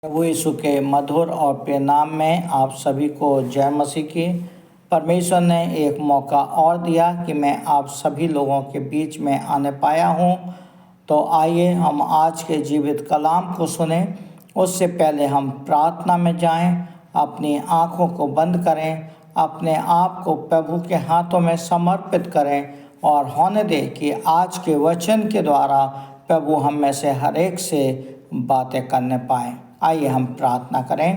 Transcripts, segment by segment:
प्रभु यीशु के मधुर और प्रिय नाम में आप सभी को जय मसीह की। परमेश्वर ने एक मौका और दिया कि मैं आप सभी लोगों के बीच में आने पाया हूँ। तो आइए हम आज के जीवित कलाम को सुने। उससे पहले हम प्रार्थना में जाएं, अपनी आँखों को बंद करें, अपने आप को प्रभु के हाथों में समर्पित करें और होने दें कि आज के वचन के द्वारा प्रभु हम में से हर एक से बातें करने पाएँ। आइए हम प्रार्थना करें।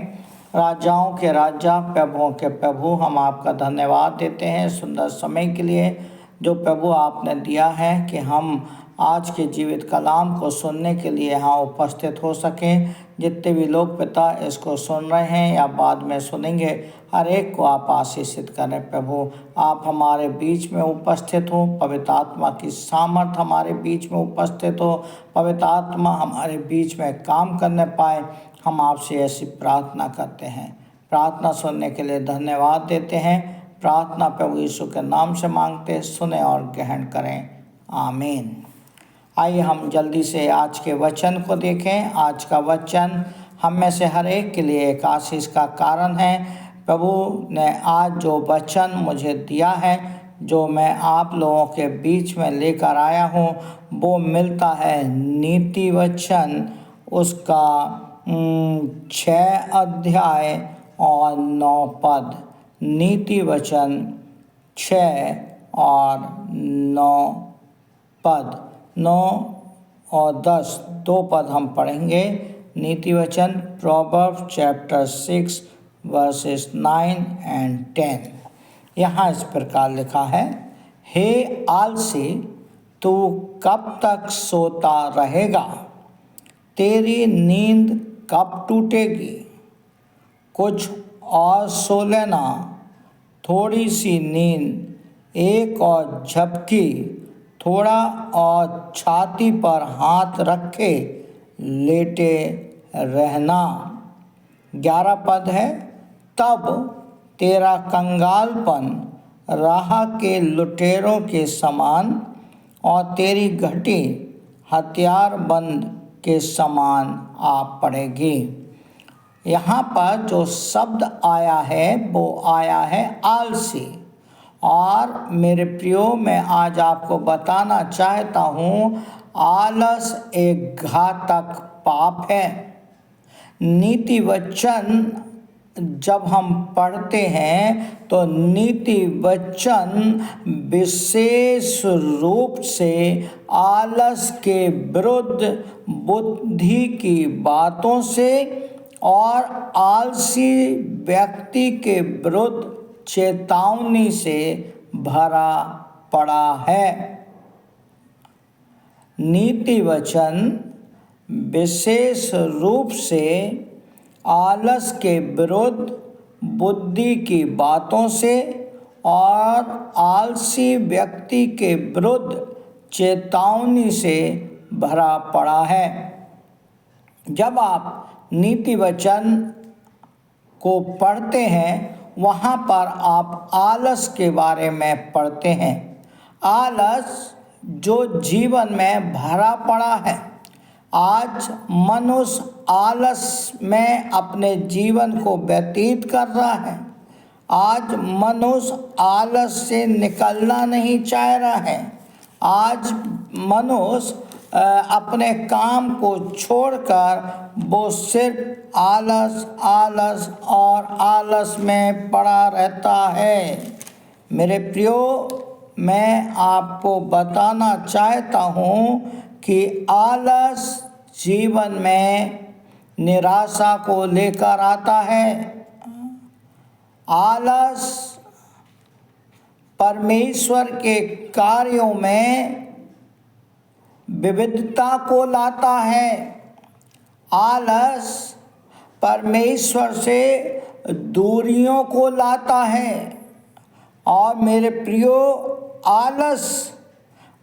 राजाओं के राजा, प्रभुओं के प्रभु, हम आपका धन्यवाद देते हैं सुंदर समय के लिए जो प्रभु आपने दिया है कि हम आज के जीवित कलाम को सुनने के लिए यहाँ उपस्थित हो सकें। जितने भी लोग पिता इसको सुन रहे हैं या बाद में सुनेंगे, हर एक को आप आशीषित करें। प्रभु आप हमारे बीच में उपस्थित हो, पवित्र आत्मा की सामर्थ हमारे बीच में उपस्थित हो, पवित्र आत्मा हमारे बीच में काम करने पाए। हम आपसे ऐसी प्रार्थना करते हैं। प्रार्थना सुनने के लिए धन्यवाद देते हैं। प्रार्थना प्रभु यीशु के नाम से मांगते, सुने और ग्रहण करें। आमीन। आइए हम जल्दी से आज के वचन को देखें। आज का वचन हम में से हर एक के लिए एक आशीष का कारण है। प्रभु ने आज जो वचन मुझे दिया है, जो मैं आप लोगों के बीच में लेकर आया हूँ, वो मिलता है नीति वचन उसका 6 अध्याय और 9 पद। नीति वचन 6 और 9 पद, 9 और 10 दो पद हम पढ़ेंगे। नीति वचन प्रोवर्ब्स चैप्टर 6 वर्सेस 9 and 10। यहाँ इस प्रकार लिखा है, हे आलसी, तू कब तक सोता रहेगा? तेरी नींद कब टूटेगी? कुछ और सो लेना, थोड़ी सी नींद, एक और झपकी, थोड़ा और छाती पर हाथ रखे लेटे रहना। 11 पद है, तब तेरा कंगालपन राह के लुटेरों के समान और तेरी घटी हथियारबंद के समान आ पड़ेगी। यहाँ पर जो शब्द आया है वो आया है आलसी। और मेरे प्रियो, मैं आज आपको बताना चाहता हूँ, आलस एक घातक पाप है। नीति वचन जब हम पढ़ते हैं तो नीति वचन विशेष रूप से आलस के विरुद्ध, बुद्धि की बातों से और आलसी व्यक्ति के विरुद्ध चेतावनी से भरा पड़ा है। नीति वचन विशेष रूप से आलस के विरुद्ध, बुद्धि की बातों से और आलसी व्यक्ति के विरुद्ध चेतावनी से भरा पड़ा है। जब आप नीति वचन को पढ़ते हैं, वहाँ पर आप आलस के बारे में पढ़ते हैं। आलस जो जीवन में भरा पड़ा है। आज मनुष्य आलस में अपने जीवन को व्यतीत कर रहा है। आज मनुष्य आलस से निकलना नहीं चाह रहा है। आज मनुष्य अपने काम को छोड़कर वो सिर्फ आलस, आलस और आलस में पड़ा रहता है। मेरे प्रियो, मैं आपको बताना चाहता हूँ कि आलस जीवन में निराशा को लेकर आता है। आलस परमेश्वर के कार्यों में विविधता को लाता है। आलस परमेश्वर से दूरियों को लाता है। और मेरे प्रियो, आलस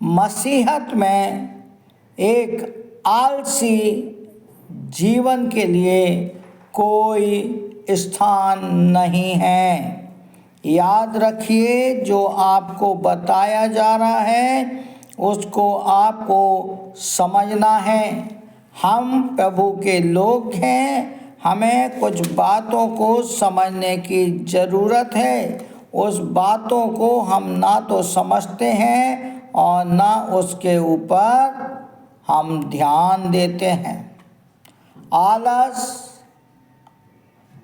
मसीहत में एक आलसी जीवन के लिए कोई स्थान नहीं है। याद रखिए, जो आपको बताया जा रहा है उसको आपको समझना है। हम प्रभु के लोग हैं, हमें कुछ बातों को समझने की ज़रूरत है। उस बातों को हम ना तो समझते हैं और ना उसके ऊपर हम ध्यान देते हैं। आलस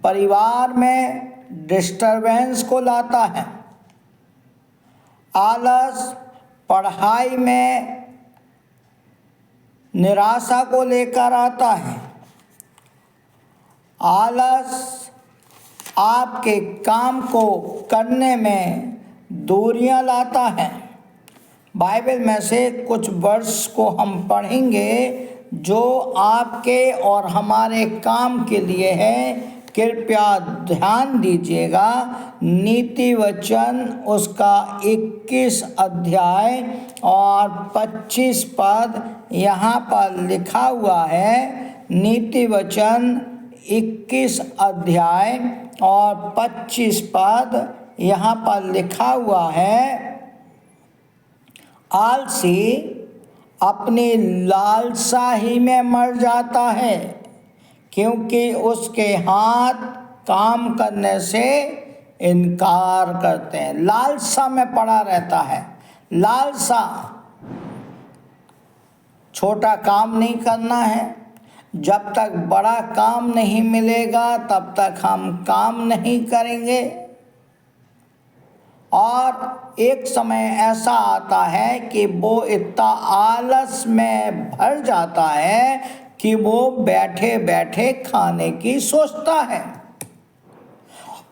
परिवार में डिस्टरबेंस को लाता है। आलस पढ़ाई में निराशा को लेकर आता है। आलस आपके काम को करने में दूरियां लाता है। बाइबल में से कुछ वर्ष को हम पढ़ेंगे जो आपके और हमारे काम के लिए है। कृपया ध्यान दीजिएगा। नीति वचन उसका 21 अध्याय और 25 पद यहाँ पर लिखा हुआ है। नीति वचन 21 अध्याय और 25 पद यहाँ पर लिखा हुआ है। आलसी अपनी लालसा ही में मर जाता है, क्योंकि उसके हाथ काम करने से इनकार करते हैं। लालसा में पड़ा रहता है। लालसा, छोटा काम नहीं करना है। जब तक बड़ा काम नहीं मिलेगा तब तक हम काम नहीं करेंगे। और एक समय ऐसा आता है कि वो इतना आलस में भर जाता है कि वो बैठे बैठे खाने की सोचता है।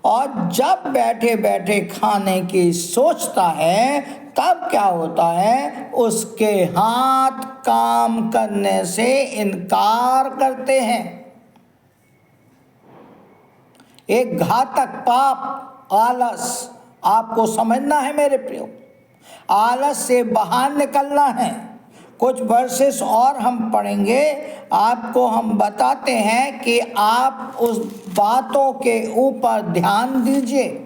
और जब बैठे बैठे खाने की सोचता है तब क्या होता है, उसके हाथ काम करने से इनकार करते हैं। एक घातक पाप आलस आपको समझना है मेरे प्रियो। आलस से बाहर निकलना है। कुछ वर्सेस और हम पढ़ेंगे। आपको हम बताते हैं कि आप उस बातों के ऊपर ध्यान दीजिए।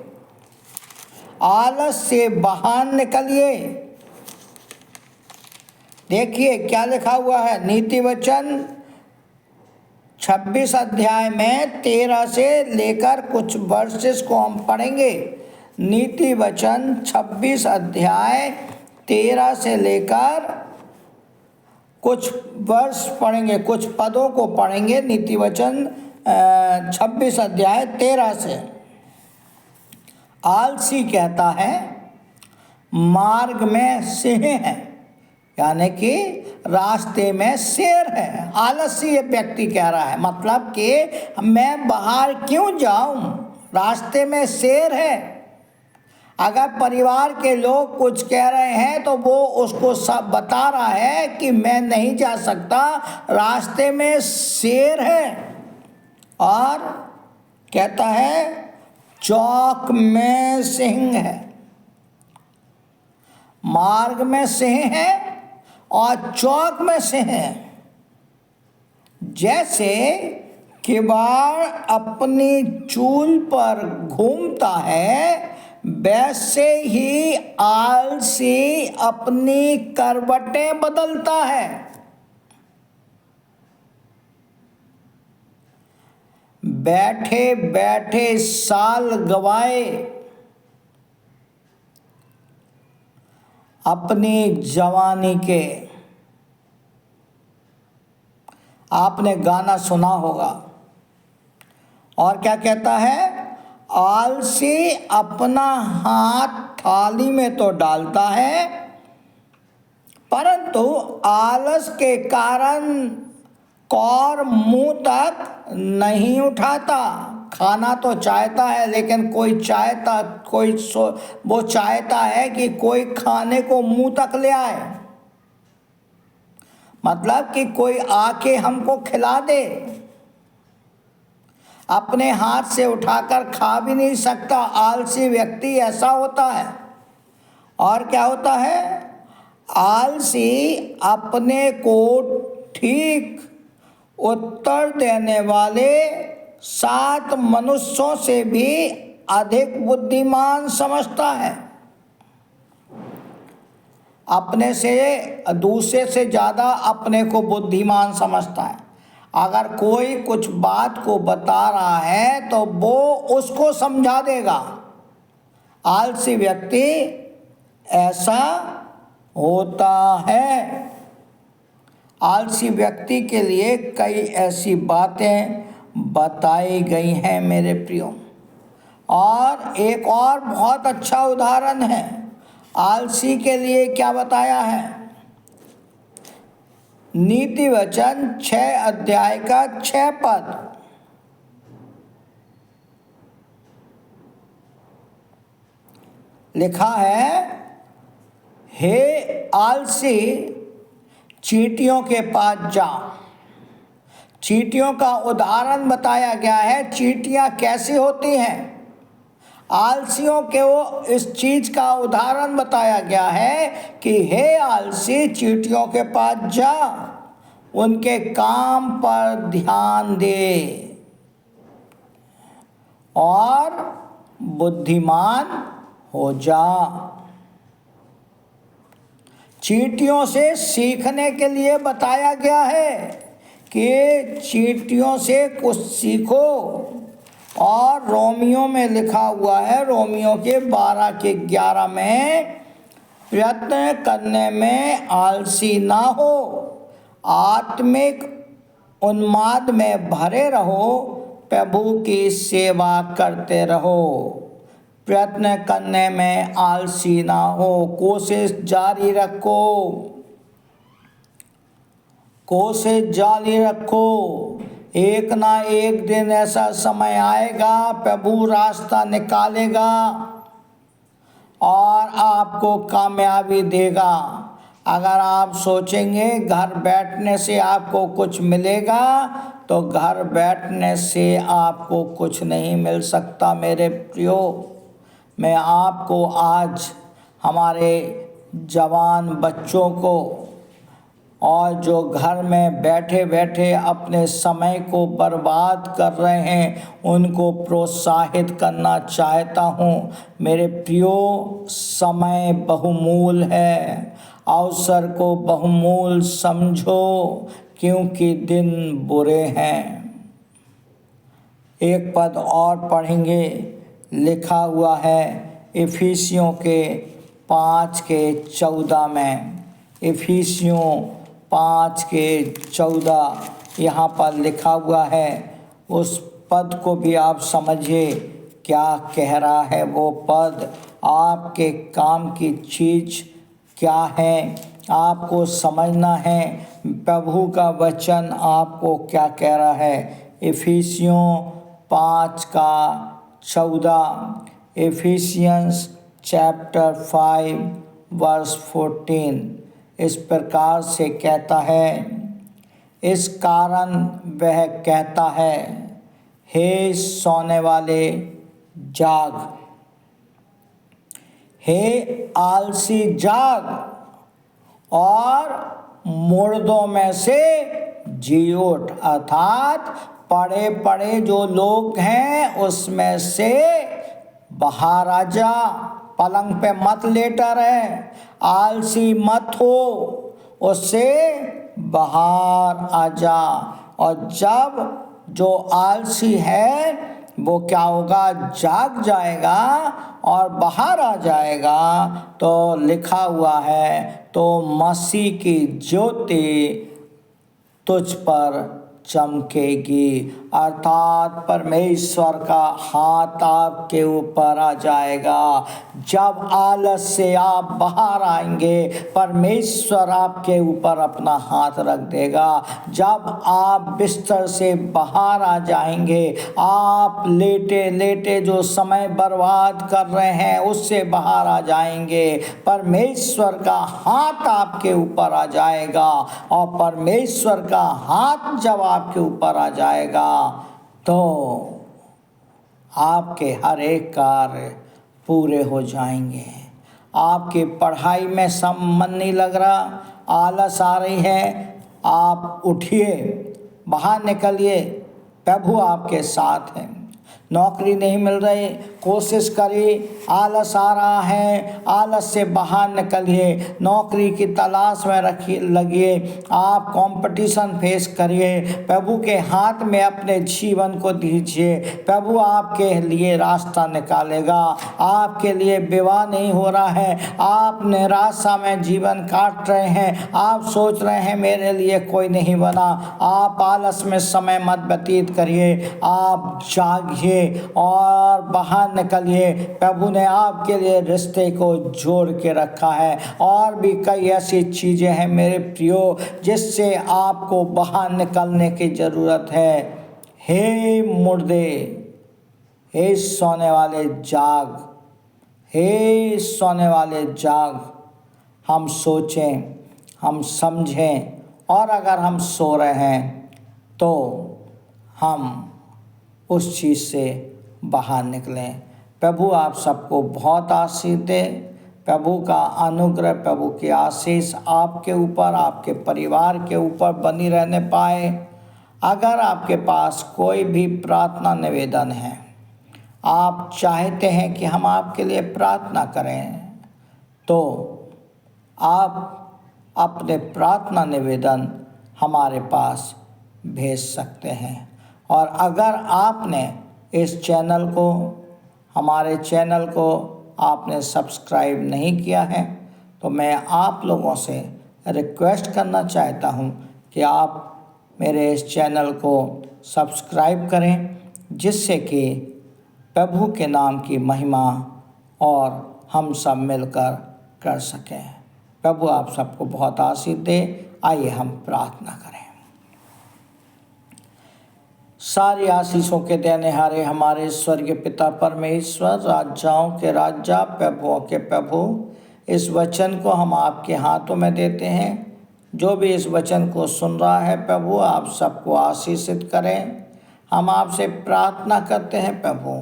आलस से बाहर निकलिए। देखिए क्या लिखा हुआ है। नीति वचन 26 अध्याय में 13 से लेकर कुछ वर्सेस को हम पढ़ेंगे। नीति वचन 26 अध्याय 13 से लेकर कुछ वर्ष पढ़ेंगे, कुछ पदों को पढ़ेंगे। नीति वचन 26 अध्याय 13 से। आलसी कहता है मार्ग में सिंह है, यानी कि रास्ते में शेर है। आलसी ये व्यक्ति कह रहा है, मतलब कि मैं बाहर क्यों जाऊं, रास्ते में शेर है। अगर परिवार के लोग कुछ कह रहे हैं तो वो उसको सब बता रहा है कि मैं नहीं जा सकता, रास्ते में शेर है। और कहता है चौक में सिंह है। मार्ग में सिंह है और चौक में सिंह है। जैसे किवाड़ अपनी चूल पर घूमता है, वैसे ही आलसी अपनी करवटें बदलता है। बैठे बैठे साल गवाए, अपनी जवानी के। आपने गाना सुना होगा। और क्या कहता है, आलसी अपना हाथ थाली में तो डालता है, परंतु आलस के कारण कौर मुंह तक नहीं उठाता। खाना तो चाहता है, लेकिन वो चाहता है कि कोई खाने को मुंह तक ले आए, मतलब कि कोई आके हमको खिला दे। अपने हाथ से उठाकर खा भी नहीं सकता। आलसी व्यक्ति ऐसा होता है। और क्या होता है, आलसी अपने को ठीक उत्तर देने वाले 7 मनुष्यों से भी अधिक बुद्धिमान समझता है। अपने से दूसरे से ज़्यादा अपने को बुद्धिमान समझता है। अगर कोई कुछ बात को बता रहा है तो वो उसको समझा देगा। आलसी व्यक्ति ऐसा होता है। आलसी व्यक्ति के लिए कई ऐसी बातें बताई गई हैं मेरे प्रियो। और एक और बहुत अच्छा उदाहरण है आलसी के लिए क्या बताया है। नीति वचन 6 अध्याय का 6 पद। लिखा है, हे आलसी चींटियों के पास जा। चींटियों का उदाहरण बताया गया है। चींटियां कैसी होती हैं? आलसियों के वो इस चीज का उदाहरण बताया गया है कि हे आलसी चींटियों के पास जा, उनके काम पर ध्यान दे और बुद्धिमान हो जा। चींटियों से सीखने के लिए बताया गया है कि चींटियों से कुछ सीखो। और रोमियो में लिखा हुआ है, रोमियो के 12 के 11 में, प्रयत्न करने में आलसी ना हो, आत्मिक उन्माद में भरे रहो, प्रभु की सेवा करते रहो। प्रयत्न करने में आलसी ना हो, कोशिश जारी रखो, कोशिश जारी रखो। एक ना एक दिन ऐसा समय आएगा, प्रभु रास्ता निकालेगा और आपको कामयाबी देगा। अगर आप सोचेंगे घर बैठने से आपको कुछ मिलेगा, तो घर बैठने से आपको कुछ नहीं मिल सकता मेरे प्रियो। मैं आपको आज हमारे जवान बच्चों को और जो घर में बैठे बैठे अपने समय को बर्बाद कर रहे हैं, उनको प्रोत्साहित करना चाहता हूँ। मेरे प्रियो, समय बहुमूल है, अवसर को बहुमूल समझो, क्योंकि दिन बुरे हैं। एक पद और पढ़ेंगे। लिखा हुआ है इफिसियों के 5 के 14 में। इफिसियों 5 के 14 यहाँ पर लिखा हुआ है। उस पद को भी आप समझिए क्या कह रहा है वो पद। आपके काम की चीज़ क्या है, आपको समझना है। प्रभु का वचन आपको क्या कह रहा है। इफिसियों 5 का 14, एफिशियंस चैप्टर 5 वर्स 14 इस प्रकार से कहता है। इस कारण वह कहता है, हे सोने वाले जाग, हे आलसी जाग और मुर्दों में से जी उठ। अर्थात पड़े पड़े जो लोग हैं उसमें से बाहर आ जा। पलंग पे मत लेटा रहे, आलसी मत हो, उससे बाहर आ जा। और जब जो आलसी है वो क्या होगा, जाग जाएगा और बाहर आ जाएगा। तो लिखा हुआ है, तो मसीह की ज्योति तुझ पर चमकेगी। अर्थात परमेश्वर का हाथ आपके ऊपर आ जाएगा। जब आलस से आप बाहर आएंगे, परमेश्वर आपके ऊपर अपना हाथ रख देगा। जब आप बिस्तर से बाहर आ जाएंगे, आप लेटे लेटे जो समय बर्बाद कर रहे हैं उससे बाहर आ जाएंगे। परमेश्वर का हाथ आपके ऊपर आ जाएगा। और परमेश्वर का हाथ जब आपके ऊपर आ जाएगा तो आपके हर एक कार्य पूरे हो जाएंगे। आपकी पढ़ाई में मन नहीं लग रहा, आलस आ रही है, आप उठिए, बाहर निकलिए, प्रभु आपके साथ हैं। नौकरी नहीं मिल रही, कोशिश करिए। आलस आ रहा है, आलस से बाहर निकलिए, नौकरी की तलाश में लगिए। आप कंपटीशन फेस करिए, प्रभु के हाथ में अपने जीवन को दीजिए। प्रभु आपके लिए रास्ता निकालेगा। आपके लिए विवाह नहीं हो रहा है, आप निराशा में जीवन काट रहे हैं, आप सोच रहे हैं मेरे लिए कोई नहीं बना, आप आलस में समय मत व्यतीत करिए, आप जागिए और बाहर निकलिए। प्रभु ने आपके लिए रिश्ते को जोड़ के रखा है। और भी कई ऐसी चीज़ें हैं मेरे प्रियो जिससे आपको बाहर निकलने की ज़रूरत है। हे मुर्दे, हे सोने वाले जाग, हे सोने वाले जाग। हम सोचें, हम समझें, और अगर हम सो रहे हैं तो हम उस चीज़ से बाहर निकलें। प्रभु आप सबको बहुत आशीष दे। प्रभु का अनुग्रह, प्रभु की आशीष आपके ऊपर, आपके परिवार के ऊपर बनी रहने पाए। अगर आपके पास कोई भी प्रार्थना निवेदन है, आप चाहते हैं कि हम आपके लिए प्रार्थना करें, तो आप अपने प्रार्थना निवेदन हमारे पास भेज सकते हैं। और अगर आपने इस चैनल को, हमारे चैनल को आपने सब्सक्राइब नहीं किया है, तो मैं आप लोगों से रिक्वेस्ट करना चाहता हूं कि आप मेरे इस चैनल को सब्सक्राइब करें, जिससे कि प्रभु के नाम की महिमा और हम सब मिलकर कर सकें। प्रभु आप सबको बहुत आशीष दे। आइए हम प्रार्थना करें। सारी आशीषों के देने हारे हमारे स्वर्गीय पिता परमेश्वर, राजाओं के राजा, प्रभुओं के प्रभु, इस वचन को हम आपके हाथों में देते हैं। जो भी इस वचन को सुन रहा है प्रभु, आप सबको आशीषित करें। हम आपसे प्रार्थना करते हैं प्रभु,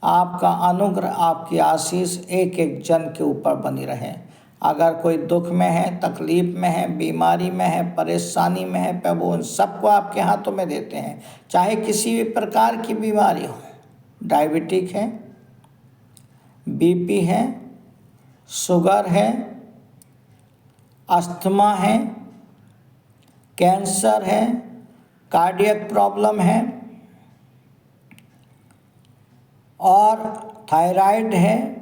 आपका अनुग्रह, आपकी आशीष एक एक जन के ऊपर बनी रहे। अगर कोई दुख में है, तकलीफ़ में है, बीमारी में है, परेशानी में है प्रभु, उन सबको आपके हाथों में देते हैं। चाहे किसी भी प्रकार की बीमारी हो, डायबिटिक है, बीपी है, शुगर है, अस्थमा है, कैंसर है, कार्डियक प्रॉब्लम है, और थायराइड है,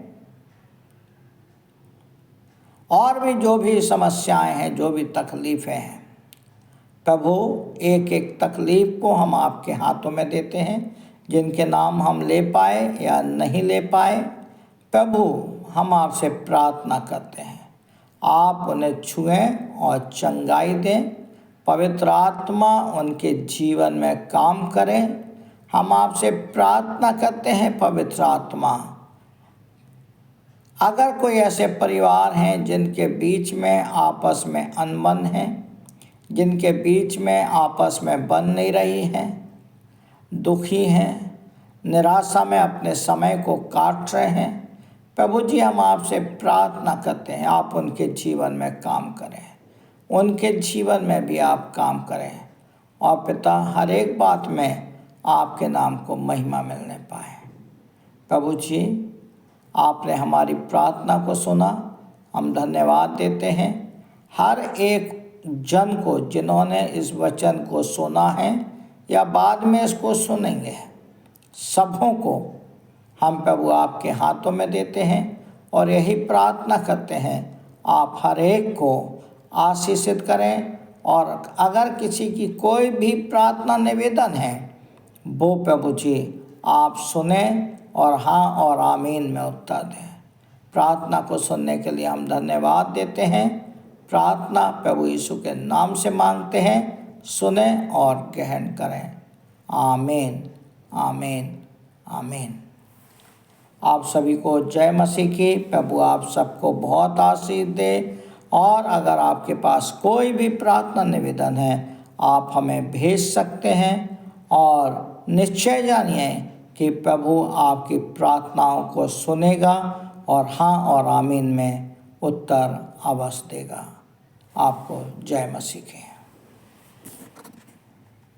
और भी जो भी समस्याएं हैं, जो भी तकलीफ़ें हैं प्रभु, एक एक तकलीफ़ को हम आपके हाथों में देते हैं। जिनके नाम हम ले पाए या नहीं ले पाए प्रभु, हम आपसे प्रार्थना करते हैं, आप उन्हें छुएं और चंगाई दें। पवित्र आत्मा उनके जीवन में काम करें। हम आपसे प्रार्थना करते हैं पवित्र आत्मा, अगर कोई ऐसे परिवार हैं जिनके बीच में आपस में अनबन है, जिनके बीच में आपस में बन नहीं रही हैं, दुखी हैं, निराशा में अपने समय को काट रहे हैं, प्रभु जी हम आपसे प्रार्थना करते हैं, आप उनके जीवन में काम करें, उनके जीवन में भी आप काम करें। और पिता, हर एक बात में आपके नाम को महिमा मिलने पाए। प्रभु जी, आपने हमारी प्रार्थना को सुना, हम धन्यवाद देते हैं। हर एक जन को जिन्होंने इस वचन को सुना है या बाद में इसको सुनेंगे, सबों को हम प्रभु आपके हाथों में देते हैं और यही प्रार्थना करते हैं, आप हर एक को आशीषित करें। और अगर किसी की कोई भी प्रार्थना निवेदन है, वो प्रभु जी आप सुने और हाँ और आमीन में उत्तर दें। प्रार्थना को सुनने के लिए हम धन्यवाद देते हैं। प्रार्थना प्रभु यीशु के नाम से मांगते हैं, सुने और ग्रहण करें। आमीन, आमीन, आमीन। आप सभी को जय मसीह की। प्रभु आप सबको बहुत आशीष दे। और अगर आपके पास कोई भी प्रार्थना निवेदन है, आप हमें भेज सकते हैं और निश्चय जानिए कि प्रभु आपकी प्रार्थनाओं को सुनेगा और हाँ और आमीन में उत्तर अवश्य देगा। आपको जय मसीह की।